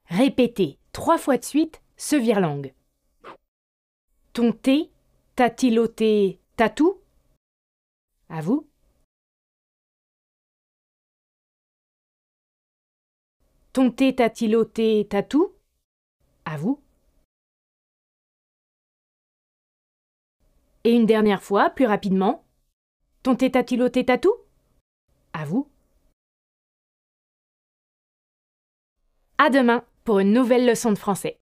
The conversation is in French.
Répétez 3 fois de suite ce virelangue. Ton thé t'a-t-il ôté tatou? À vous. Ton thé t'a-t-il ôté tatou? À vous. Et une dernière fois, plus rapidement. Ton thé t'a-t-il ôté tatou? À vous. À demain pour une nouvelle leçon de français.